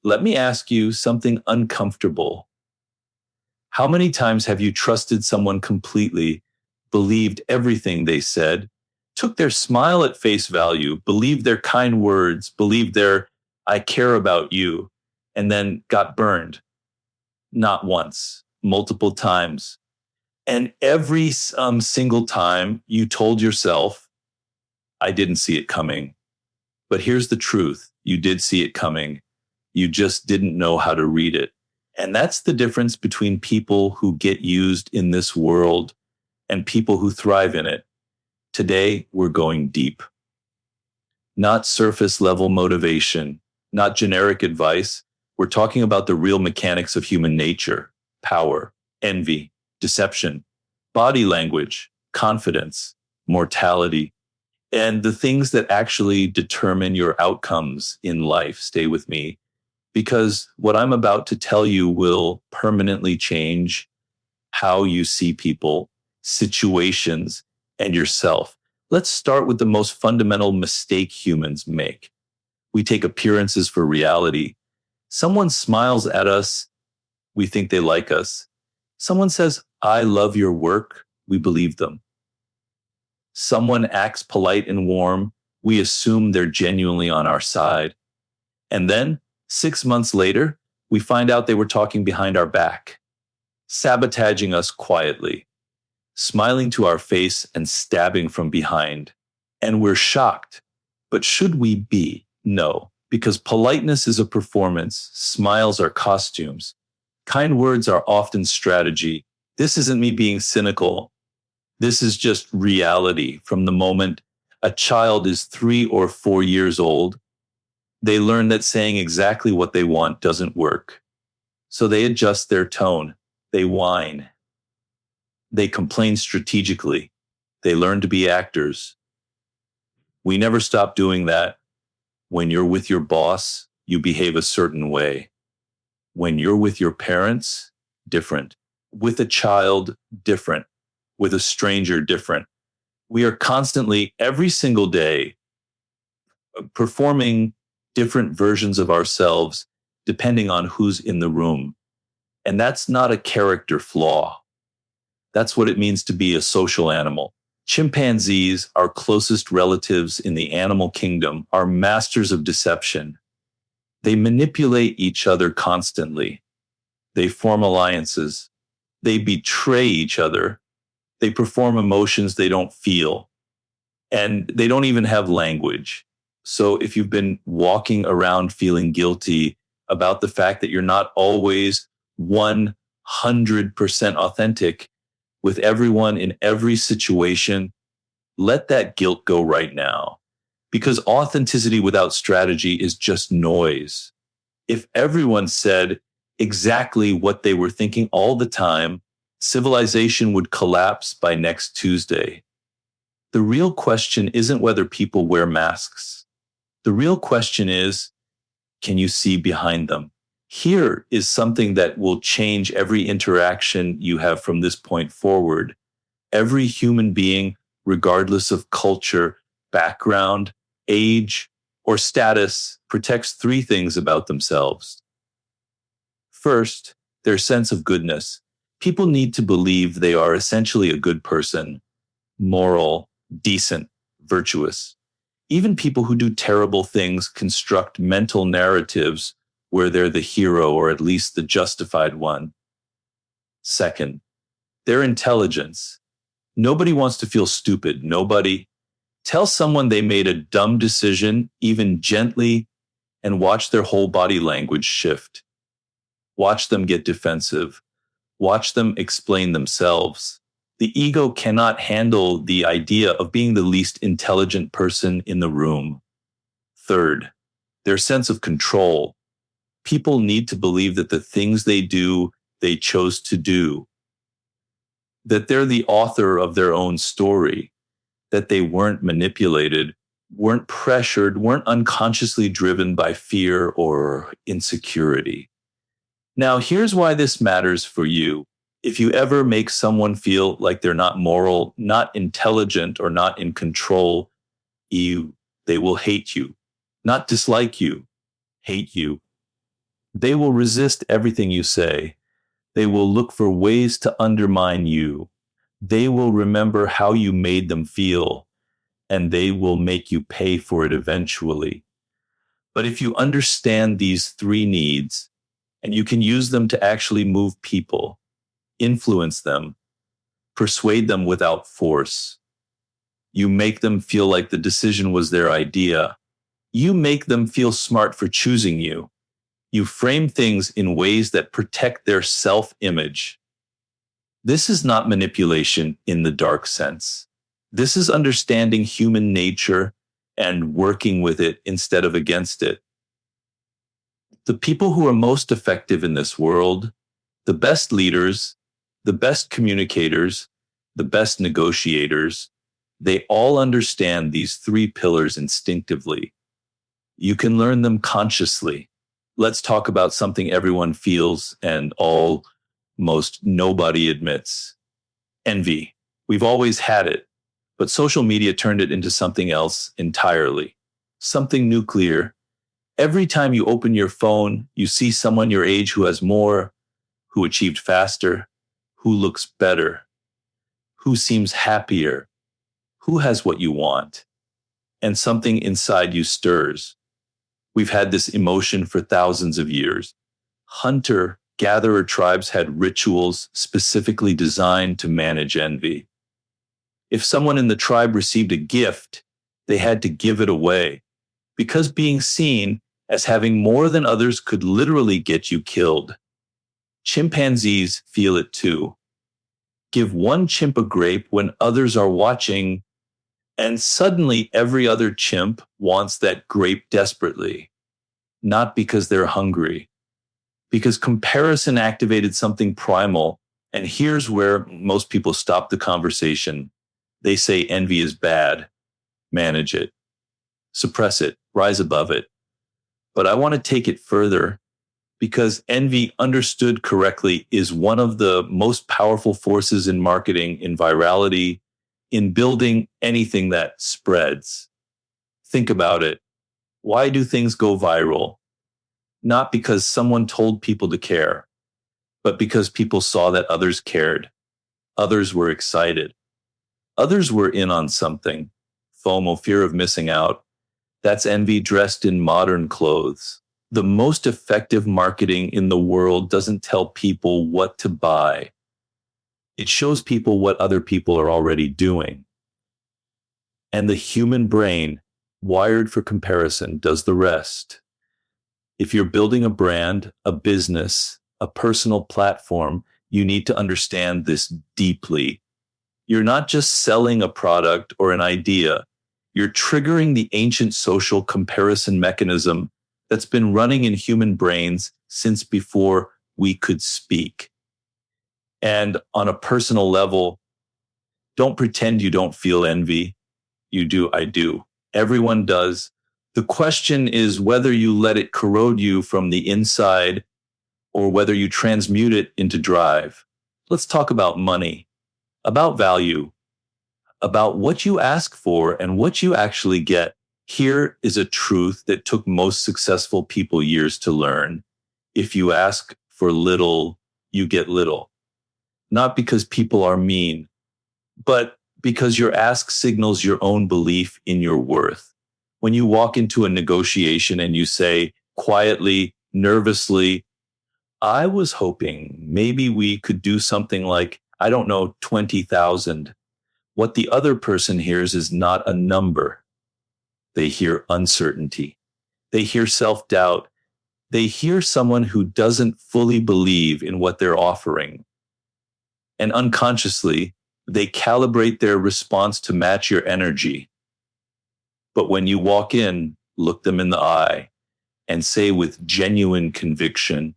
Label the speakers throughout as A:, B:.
A: Let me ask you something uncomfortable. How many times have you trusted someone completely, believed everything they said, took their smile at face value, believed their kind words, believed their I care about you, and then got burned? Not once, multiple times. And every single time you told yourself, I didn't see it coming. But here's the truth. You did see it coming. You just didn't know how to read it. And that's the difference between people who get used in this world and people who thrive in it. Today, we're going deep. Not surface level motivation, not generic advice. We're talking about the real mechanics of human nature: power, envy, deception, body language, confidence, mortality, and the things that actually determine your outcomes in life. Stay with me, because what I'm about to tell you will permanently change how you see people, situations, and yourself. Let's start with the most fundamental mistake humans make. We take appearances for reality. Someone smiles at us, we think they like us. Someone says, I love your work, we believe them. Someone acts polite and warm, we assume they're genuinely on our side. And then, 6 months later, we find out they were talking behind our back, sabotaging us quietly, smiling to our face and stabbing from behind. And we're shocked. But should we be? No, because politeness is a performance, smiles are costumes, kind words are often strategy. This isn't me being cynical. This is just reality. From the moment a child is 3 or 4 years old, they learn that saying exactly what they want doesn't work. So they adjust their tone. They whine. They complain strategically. They learn to be actors. We never stop doing that. When you're with your boss, you behave a certain way. When you're with your parents, different. With a child, different. With a stranger, different. We are constantly, every single day, performing different versions of ourselves depending on who's in the room. And that's not a character flaw. That's what it means to be a social animal. Chimpanzees, our closest relatives in the animal kingdom, are masters of deception. They manipulate each other constantly. They form alliances. They betray each other. They perform emotions they don't feel. And they don't even have language. So if you've been walking around feeling guilty about the fact that you're not always 100% authentic with everyone in every situation, let that guilt go right now. Because authenticity without strategy is just noise. If everyone said exactly what they were thinking all the time, civilization would collapse by next Tuesday. The real question isn't whether people wear masks. The real question is, can you see behind them? Here is something that will change every interaction you have from this point forward. Every human being, regardless of culture, background, age, or status, protects 3 things about themselves. First, their sense of goodness. People need to believe they are essentially a good person, moral, decent, virtuous. Even people who do terrible things construct mental narratives where they're the hero or at least the justified one. Second, their intelligence. Nobody wants to feel stupid. Nobody. Tell someone they made a dumb decision, even gently, and watch their whole body language shift. Watch them get defensive. Watch them explain themselves. The ego cannot handle the idea of being the least intelligent person in the room. Third, their sense of control. People need to believe that the things they do, they chose to do. That they're the author of their own story. That they weren't manipulated, weren't pressured, weren't unconsciously driven by fear or insecurity. Now, here's why this matters for you. If you ever make someone feel like they're not moral, not intelligent, or not in control, they will hate you. Not dislike you, hate you. They will resist everything you say. They will look for ways to undermine you. They will remember how you made them feel, and they will make you pay for it eventually. But if you understand these three needs, and you can use them to actually move people, influence them, persuade them without force, you make them feel like the decision was their idea. You make them feel smart for choosing you. You frame things in ways that protect their self-image. This is not manipulation in the dark sense. This is understanding human nature and working with it instead of against it. The people who are most effective in this world, the best leaders, the best communicators, the best negotiators, they all understand these three pillars instinctively. You can learn them consciously. Let's talk about something everyone feels and almost nobody admits. Envy. We've always had it, but social media turned it into something else entirely. Something nuclear. Every time you open your phone, you see someone your age who has more, who achieved faster, who looks better, who seems happier, who has what you want, and something inside you stirs. We've had this emotion for thousands of years. Hunter-gatherer tribes had rituals specifically designed to manage envy. If someone in the tribe received a gift, they had to give it away, because being seen as having more than others could literally get you killed. Chimpanzees feel it too. Give one chimp a grape when others are watching, and suddenly every other chimp wants that grape desperately. Not because they're hungry, because comparison activated something primal. And here's where most people stop the conversation. They say envy is bad. Manage it, suppress it, rise above it. But I want to take it further, because envy, understood correctly, is one of the most powerful forces in marketing, in virality, in building anything that spreads. Think about it. Why do things go viral? Not because someone told people to care, but because people saw that others cared. Others were excited. Others were in on something. FOMO, fear of missing out. That's envy dressed in modern clothes. The most effective marketing in the world doesn't tell people what to buy. It shows people what other people are already doing. And the human brain, wired for comparison, does the rest. If you're building a brand, a business, a personal platform, you need to understand this deeply. You're not just selling a product or an idea. You're triggering the ancient social comparison mechanism that's been running in human brains since before we could speak. And on a personal level, don't pretend you don't feel envy. You do, I do. Everyone does. The question is whether you let it corrode you from the inside or whether you transmute it into drive. Let's talk about money, about value, about what you ask for and what you actually get. Here is a truth that took most successful people years to learn. If you ask for little, you get little. Not because people are mean, but because your ask signals your own belief in your worth. When you walk into a negotiation and you say quietly, nervously, I was hoping maybe we could do something like, I don't know, 20,000. What the other person hears is not a number. They hear uncertainty. They hear self-doubt. They hear someone who doesn't fully believe in what they're offering. And unconsciously, they calibrate their response to match your energy. But when you walk in, look them in the eye and say with genuine conviction,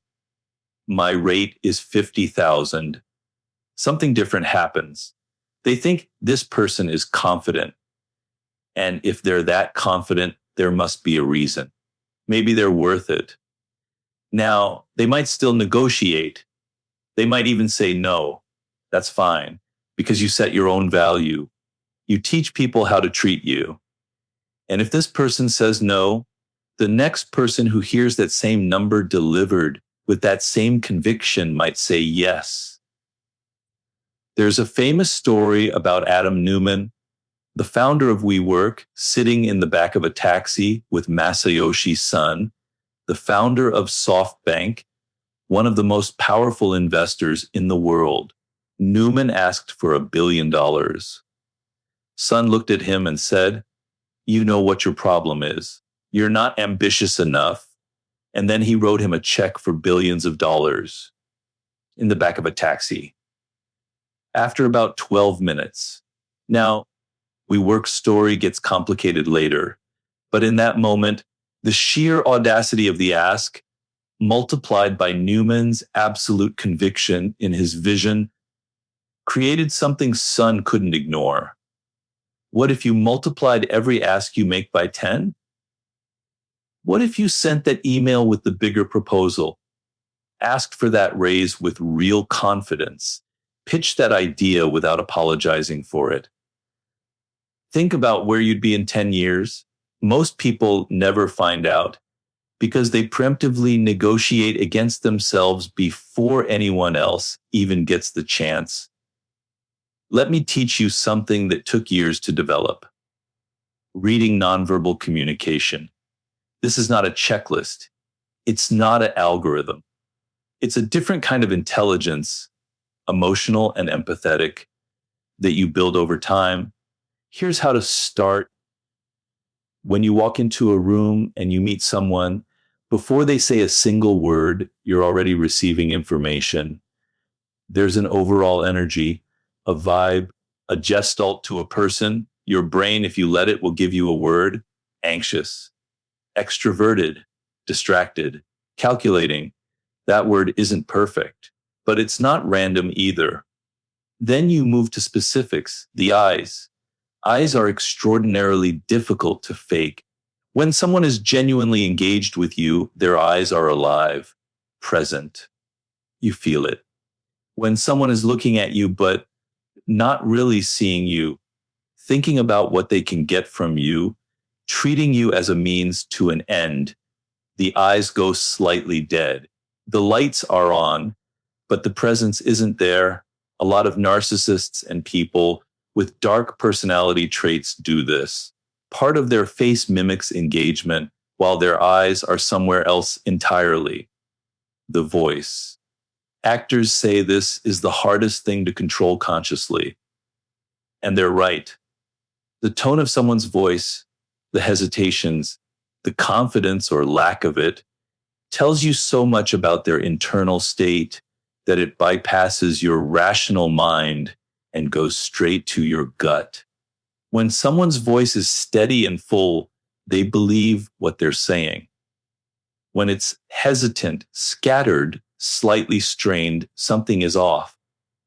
A: my rate is 50,000. Something different happens. They think this person is confident. And if they're that confident, there must be a reason. Maybe they're worth it. Now, they might still negotiate. They might even say no. That's fine, because you set your own value. You teach people how to treat you. And if this person says no, The next person who hears that same number delivered with that same conviction might say yes. There's a famous story about Adam Newman, the founder of WeWork, sitting in the back of a taxi with Masayoshi Son, the founder of SoftBank, one of the most powerful investors in the world. Newman asked for $1 billion. Son looked at him and said, "You know what your problem is. You're not ambitious enough." And then he wrote him a check for billions of dollars in the back of a taxi. After about 12 minutes. Now, WeWork's story gets complicated later, but in that moment, the sheer audacity of the ask, multiplied by Newman's absolute conviction in his vision, created something Son couldn't ignore. What if you multiplied every ask you make by 10? What if you sent that email with the bigger proposal, asked for that raise with real confidence, pitched that idea without apologizing for it? Think about where you'd be in 10 years. Most people never find out because they preemptively negotiate against themselves before anyone else even gets the chance. Let me teach you something that took years to develop. Reading nonverbal communication. This is not a checklist. It's not an algorithm. It's a different kind of intelligence, emotional and empathetic, that you build over time. Here's how to start. When you walk into a room and you meet someone, before they say a single word, you're already receiving information. There's an overall energy, a vibe, a gestalt to a person. Your brain, if you let it, will give you a word: anxious, extroverted, distracted, calculating. That word isn't perfect, but it's not random either. Then you move to specifics, the eyes. Eyes are extraordinarily difficult to fake. When someone is genuinely engaged with you, their eyes are alive, present. You feel it. When someone is looking at you but not really seeing you, thinking about what they can get from you, treating you as a means to an end, the eyes go slightly dead. The lights are on, but the presence isn't there. A lot of narcissists and people with dark personality traits do this. Part of their face mimics engagement, while their eyes are somewhere else entirely. The voice. Actors say this is the hardest thing to control consciously. And they're right. The tone of someone's voice, the hesitations, the confidence or lack of it, tells you so much about their internal state that it bypasses your rational mind and goes straight to your gut. When someone's voice is steady and full, they believe what they're saying. When it's hesitant, scattered, slightly strained, something is off.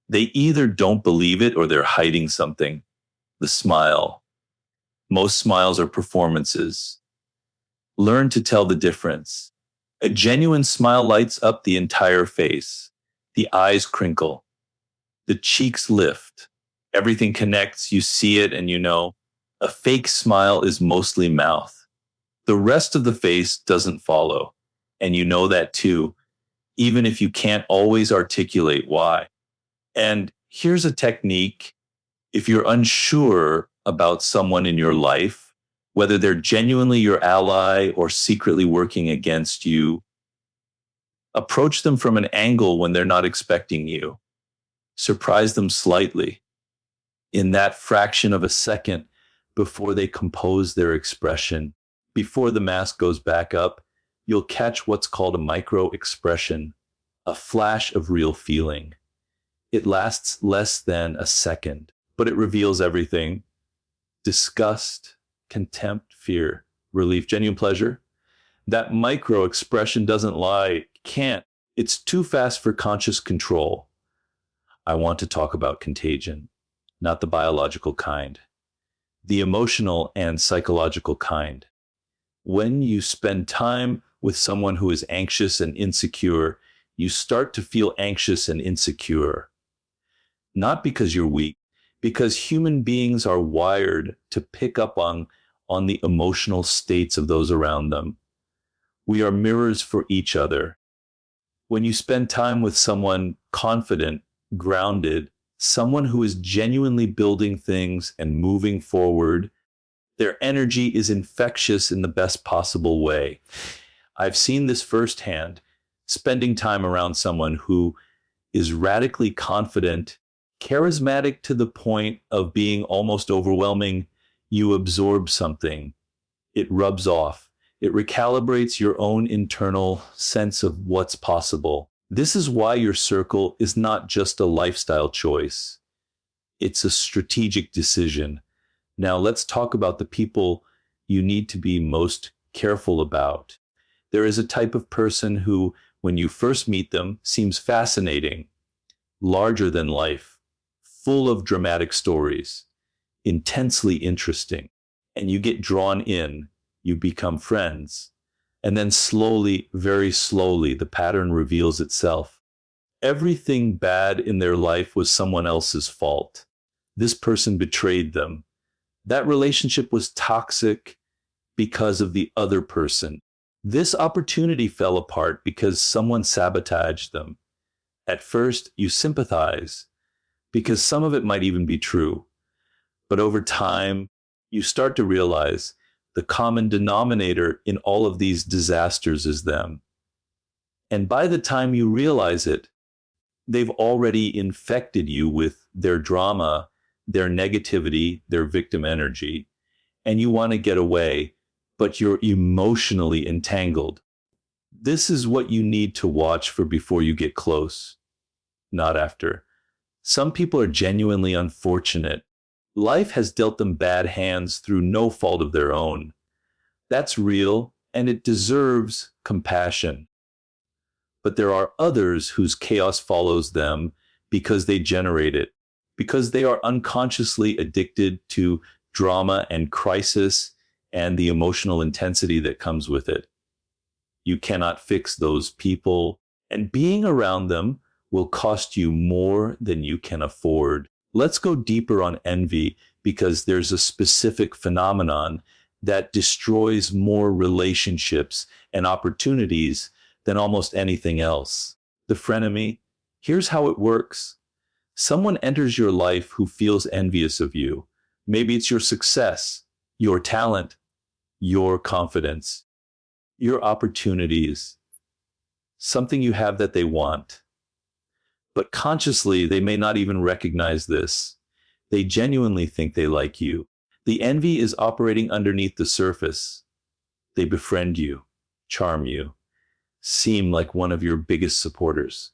A: They either don't believe it or they're hiding something. The smile. Most smiles are performances. Learn to tell the difference. A genuine smile lights up the entire face. The eyes crinkle. The cheeks lift. Everything connects. You see it and you know. A fake smile is mostly mouth. The rest of the face doesn't follow. And you know that too, even if you can't always articulate why. And here's a technique. If you're unsure about someone in your life, whether they're genuinely your ally or secretly working against you, approach them from an angle when they're not expecting you. Surprise them slightly. In that fraction of a second before they compose their expression, before the mask goes back up, you'll catch what's called a micro expression, a flash of real feeling. It lasts less than a second, but it reveals everything: disgust, contempt, fear, relief, genuine pleasure. That micro expression doesn't lie. It can't. It's too fast for conscious control. I want to talk about contagion, not the biological kind, the emotional and psychological kind. When you spend time with someone who is anxious and insecure, you start to feel anxious and insecure. Not because you're weak, because human beings are wired to pick up on the emotional states of those around them. We are mirrors for each other. When you spend time with someone confident, grounded, someone who is genuinely building things and moving forward, their energy is infectious in the best possible way. I've seen this firsthand, spending time around someone who is radically confident, charismatic to the point of being almost overwhelming. You absorb something, it rubs off. It recalibrates your own internal sense of what's possible. This is why your circle is not just a lifestyle choice. It's a strategic decision. Now let's talk about the people you need to be most careful about. There is a type of person who, when you first meet them, seems fascinating, larger than life, full of dramatic stories, intensely interesting, and you get drawn in. You become friends. And then slowly, very slowly, the pattern reveals itself. Everything bad in their life was someone else's fault. This person betrayed them. That relationship was toxic because of the other person. This opportunity fell apart because someone sabotaged them. At first, you sympathize because some of it might even be true. But over time, you start to realize the common denominator in all of these disasters is them. And by the time you realize it, they've already infected you with their drama, their negativity, their victim energy, and you want to get away, but you're emotionally entangled. This is what you need to watch for before you get close, not after. Some people are genuinely unfortunate. Life has dealt them bad hands through no fault of their own. That's real, and it deserves compassion. But there are others whose chaos follows them because they generate it, because they are unconsciously addicted to drama and crisis and the emotional intensity that comes with it. You cannot fix those people, and being around them will cost you more than you can afford. Let's go deeper on envy because there's a specific phenomenon that destroys more relationships and opportunities than almost anything else. The frenemy. Here's how it works. Someone enters your life who feels envious of you. Maybe it's your success, your talent, your confidence, your opportunities, something you have that they want. But consciously, they may not even recognize this. They genuinely think they like you. The envy is operating underneath the surface. They befriend you, charm you, seem like one of your biggest supporters.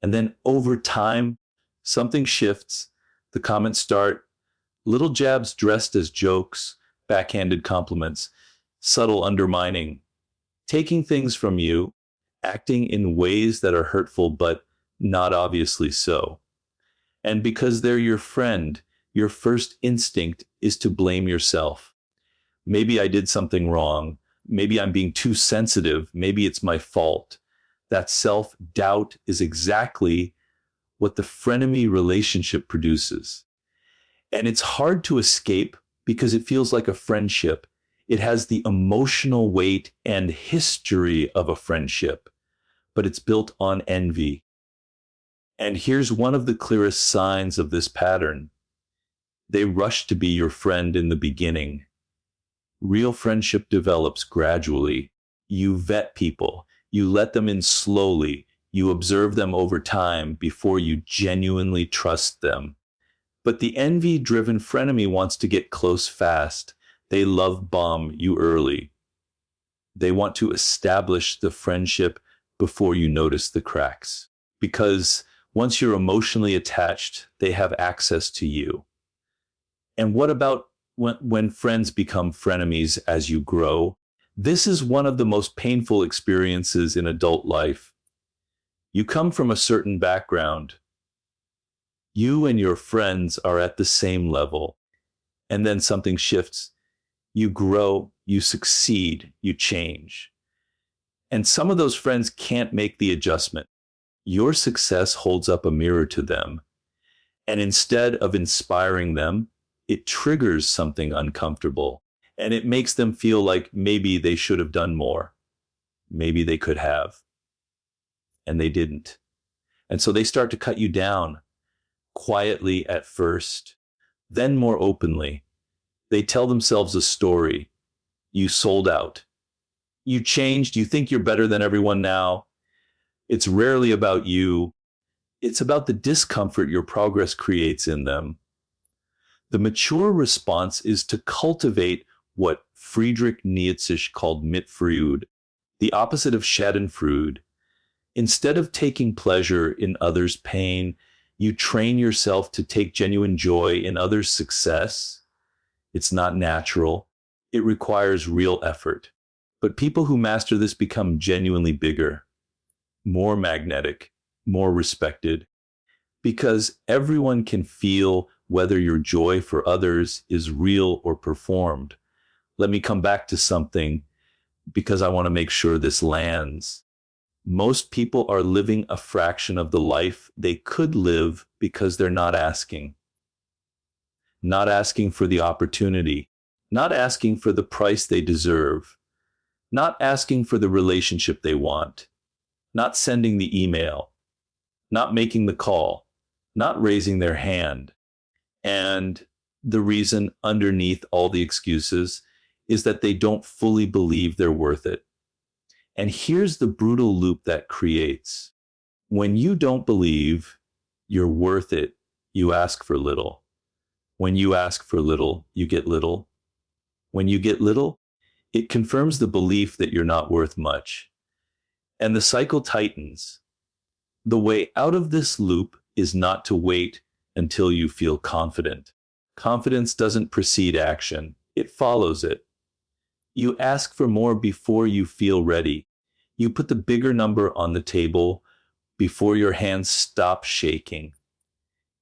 A: And then over time, something shifts. The comments start, little jabs dressed as jokes, backhanded compliments, subtle undermining, taking things from you, acting in ways that are hurtful but not obviously so. And because they're your friend, your first instinct is to blame yourself. Maybe I did something wrong. Maybe I'm being too sensitive. Maybe it's my fault. That self-doubt is exactly what the frenemy relationship produces. And it's hard to escape because it feels like a friendship. It has the emotional weight and history of a friendship, but it's built on envy. And here's one of the clearest signs of this pattern. They rush to be your friend in the beginning. Real friendship develops gradually. You vet people. You let them in slowly. You observe them over time before you genuinely trust them. But the envy-driven frenemy wants to get close fast. They love bomb you early. They want to establish the friendship before you notice the cracks. Because once you're emotionally attached, they have access to you. And what about when friends become frenemies as you grow? This is one of the most painful experiences in adult life. You come from a certain background. You and your friends are at the same level. And then something shifts. You grow, you succeed, you change. And some of those friends can't make the adjustment. Your success holds up a mirror to them. And instead of inspiring them, it triggers something uncomfortable. And it makes them feel like maybe they should have done more. maybe they could have, and they didn't. And so they start to cut you down quietly at first, then more openly. They tell themselves a story. You sold out. You changed. You think you're better than everyone now. It's rarely about you. It's about the discomfort your progress creates in them. The mature response is to cultivate what Friedrich Nietzsche called Mitfreud, the opposite of Schadenfreude. Instead of taking pleasure in others' pain, you train yourself to take genuine joy in others' success. It's not natural. It requires real effort. But people who master this become genuinely bigger, more magnetic, more respected, because everyone can feel whether your joy for others is real or performed. Let me come back to something because I want to make sure this lands. Most people are living a fraction of the life they could live because they're not asking. Not asking for the opportunity, not asking for the price they deserve, not asking for the relationship they want, not sending the email, not making the call, not raising their hand. And the reason underneath all the excuses is that they don't fully believe they're worth it. And here's the brutal loop that creates. When you don't believe you're worth it, you ask for little. When you ask for little, you get little. When you get little, it confirms the belief that you're not worth much. And the cycle tightens. The way out of this loop is not to wait until you feel confident. Confidence doesn't precede action, it follows it. You ask for more before you feel ready. You put the bigger number on the table before your hands stop shaking.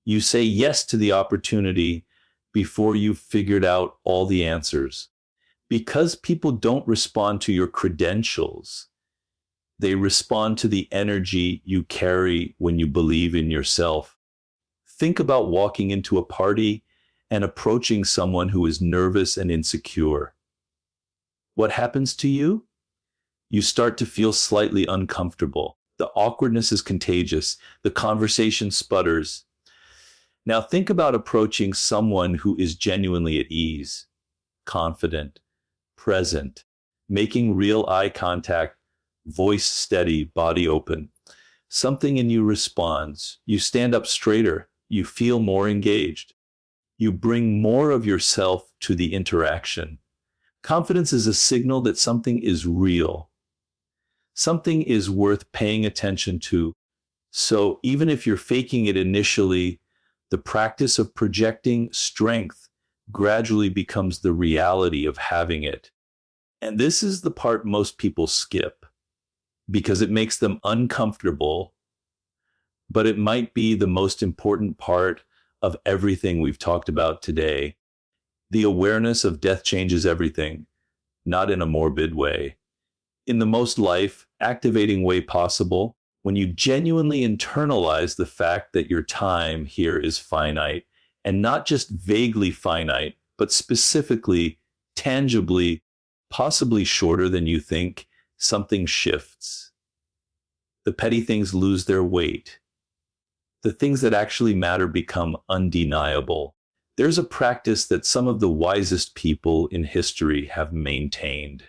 A: You say yes to the opportunity before you've figured out all the answers. Because people don't respond to your credentials, they respond to the energy you carry when you believe in yourself. Think about walking into a party and approaching someone who is nervous and insecure. What happens to you? You start to feel slightly uncomfortable. The awkwardness is contagious. The conversation sputters. Now think about approaching someone who is genuinely at ease, confident, present, making real eye contact, voice steady, body open. Something in you responds. You stand up straighter. You feel more engaged. You bring more of yourself to the interaction. Confidence is a signal that something is real. Something is worth paying attention to. So even if you're faking it initially, the practice of projecting strength gradually becomes the reality of having it. And this is the part most people skip because it makes them uncomfortable, but it might be the most important part of everything we've talked about today. The awareness of death changes everything, not in a morbid way. In the most life-activating way possible, when you genuinely internalize the fact that your time here is finite, and not just vaguely finite, but specifically, tangibly, possibly shorter than you think, something shifts. The petty things lose their weight. The things that actually matter become undeniable. There's a practice that some of the wisest people in history have maintained.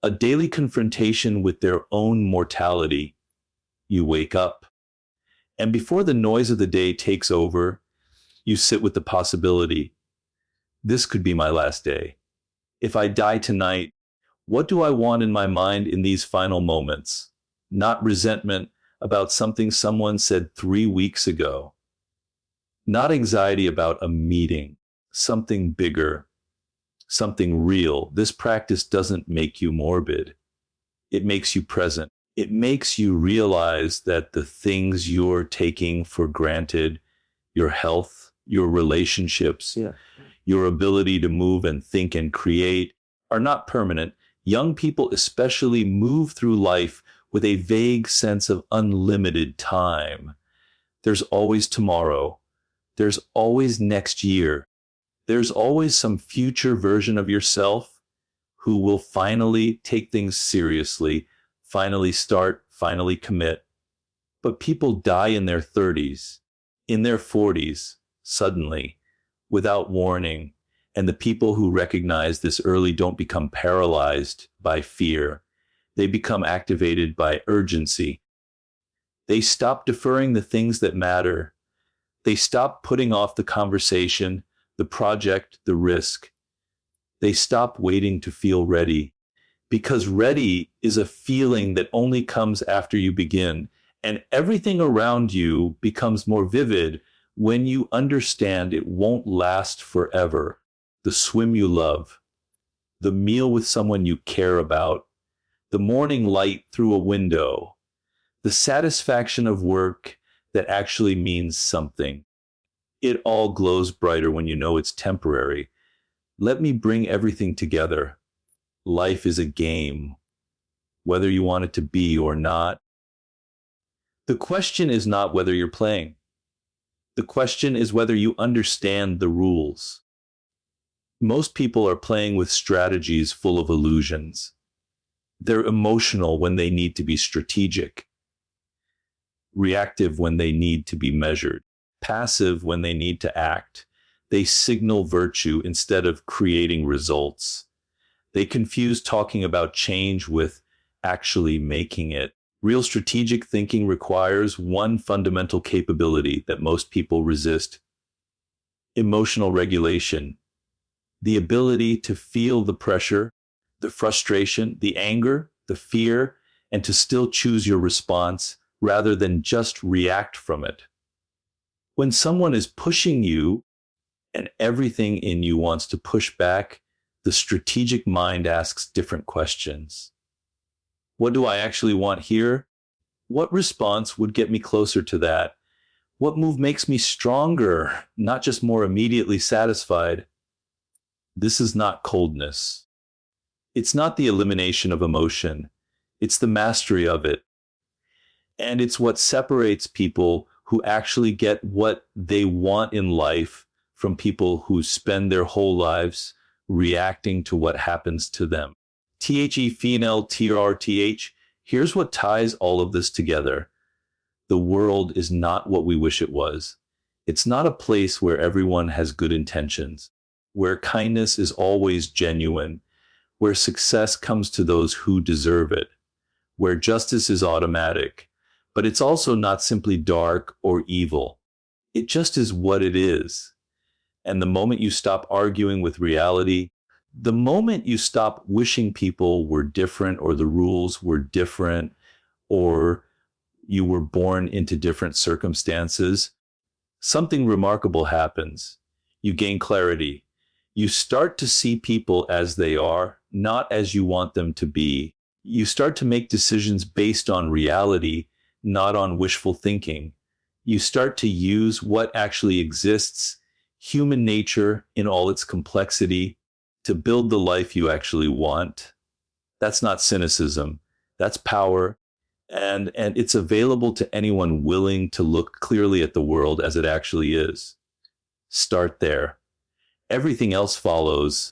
A: A daily confrontation with their own mortality. You wake up, and before the noise of the day takes over, you sit with the possibility, this could be my last day. If I die tonight, what do I want in my mind in these final moments? Not resentment about something someone said 3 weeks ago. Not anxiety about a meeting, something bigger, something real. This practice doesn't make you morbid. It makes you present. It makes you realize that the things you're taking for granted, your health, your relationships, your ability to move and think and create, are not permanent. Young people especially move through life with a vague sense of unlimited time. There's always tomorrow. There's always next year. There's always some future version of yourself who will finally take things seriously, finally start, finally commit. But people die in their 30s, in their 40s, suddenly, without warning. And the people who recognize this early don't become paralyzed by fear. They become activated by urgency. They stop deferring the things that matter. They stop putting off the conversation, the project, the risk. They stop waiting to feel ready. Because ready is a feeling that only comes after you begin. And everything around you becomes more vivid when you understand it won't last forever. The swim you love, the meal with someone you care about, the morning light through a window, the satisfaction of work that actually means something. It all glows brighter when you know it's temporary. Let me bring everything together. Life is a game, whether you want it to be or not. The question is not whether you're playing. The question is whether you understand the rules. Most people are playing with strategies full of illusions. They're emotional when they need to be strategic, reactive when they need to be measured, passive when they need to act. They signal virtue instead of creating results. They confuse talking about change with actually making it. Real strategic thinking requires one fundamental capability that most people resist: emotional regulation. The ability to feel the pressure, the frustration, the anger, the fear, and to still choose your response rather than just react from it. When someone is pushing you and everything in you wants to push back, the strategic mind asks different questions. What do I actually want here? What response would get me closer to that? What move makes me stronger, not just more immediately satisfied? This is not coldness. It's not the elimination of emotion. It's the mastery of it. And it's what separates people who actually get what they want in life from people who spend their whole lives reacting to what happens to them. THE female TRTH. Here's what ties all of this together. The world is not what we wish it was. It's not a place where everyone has good intentions, where kindness is always genuine, where success comes to those who deserve it, where justice is automatic. But it's also not simply dark or evil. It just is what it is. And the moment you stop arguing with reality, the moment you stop wishing people were different or the rules were different or you were born into different circumstances, something remarkable happens. You gain clarity. You start to see people as they are, not as you want them to be. You start to make decisions based on reality, not on wishful thinking. You start to use what actually exists, human nature in all its complexity, to build the life you actually want. That's not cynicism. That's power. And it's available to anyone willing to look clearly at the world as it actually is. Start there. Everything else follows.